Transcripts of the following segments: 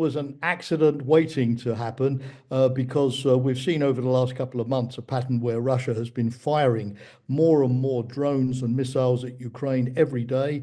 was an accident waiting to happen because we've seen over the last couple of months a pattern where Russia has been firing more and more drones and missiles at Ukraine every day.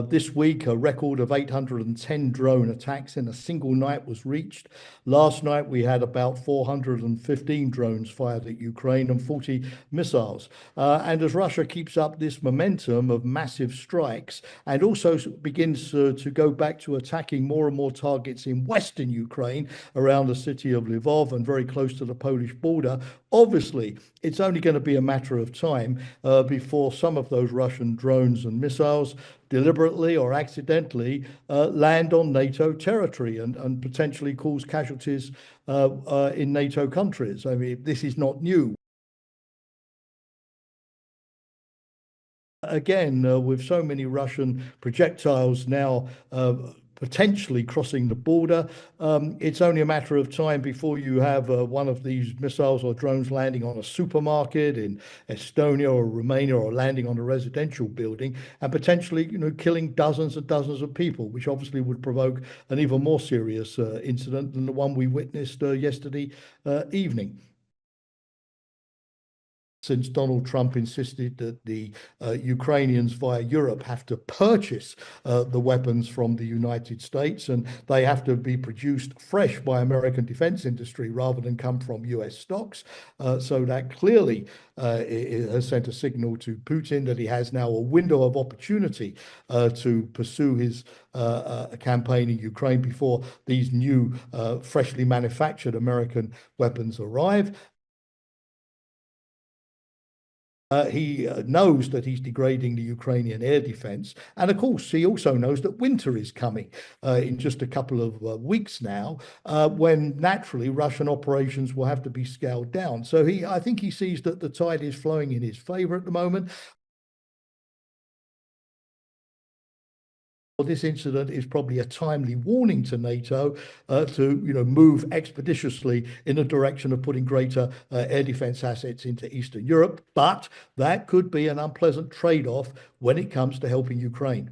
This week, a record of 810 drone attacks in a single night was reached. Last night, we had about 415 drones fired at Ukraine and 40 missiles. And as Russia keeps up this momentum of massive strikes and also begins to go back to attacking more and more targets in western Ukraine around the city of Lviv and very close to the Polish border, obviously, it's only going to be a matter of time before some of those Russian drones and missiles deliberately or accidentally land on NATO territory and potentially cause casualties in NATO countries. I mean, this is not new. Again, with so many Russian projectiles now potentially crossing the border, it's only a matter of time before you have one of these missiles or drones landing on a supermarket in Estonia or Romania, or landing on a residential building and potentially, killing dozens and dozens of people, which obviously would provoke an even more serious incident than the one we witnessed yesterday evening. Since Donald Trump insisted that the Ukrainians via Europe have to purchase the weapons from the United States, and they have to be produced fresh by American defense industry rather than come from US stocks. So that clearly has sent a signal to Putin that he has now a window of opportunity to pursue his campaign in Ukraine before these new freshly manufactured American weapons arrive. He knows that he's degrading the Ukrainian air defense. And of course, he also knows that winter is coming in just a couple of weeks now, when naturally Russian operations will have to be scaled down. So I think he sees that the tide is flowing in his favor at the moment. This incident is probably a timely warning to NATO to move expeditiously in the direction of putting greater air defense assets into Eastern Europe. But that could be an unpleasant trade-off when it comes to helping Ukraine.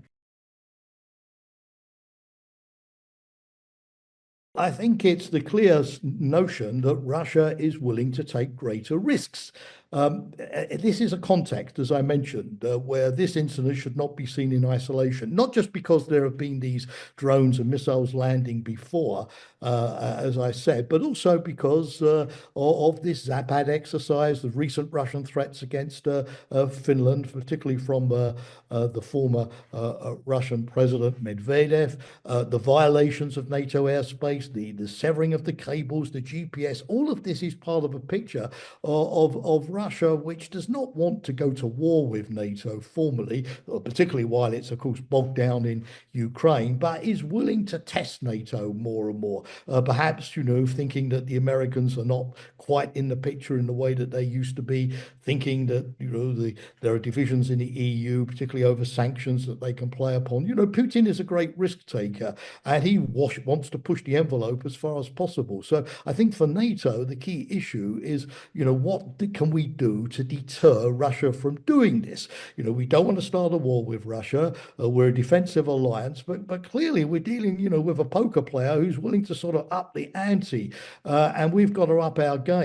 I think it's the clear notion that Russia is willing to take greater risks. This is a context, as I mentioned, where this incident should not be seen in isolation, not just because there have been these drones and missiles landing before, as I said, but also because of this Zapad exercise, the recent Russian threats against Finland, particularly from the former Russian President Medvedev, the violations of NATO airspace, the severing of the cables, the GPS. All of this is part of a picture of Russia, which does not want to go to war with NATO formally, particularly while it's, of course, bogged down in Ukraine, but is willing to test NATO more and more. Perhaps, thinking that the Americans are not quite in the picture in the way that they used to be, thinking that, there are divisions in the EU, particularly over sanctions that they can play upon. Putin is a great risk taker, and he wants to push the envelope as far as possible. So I think for NATO, the key issue is, what can we do to deter Russia from doing this? We don't want to start a war with Russia. We're a defensive alliance, but clearly we're dealing, with a poker player who's willing to sort of up the ante, and we've got to up our game.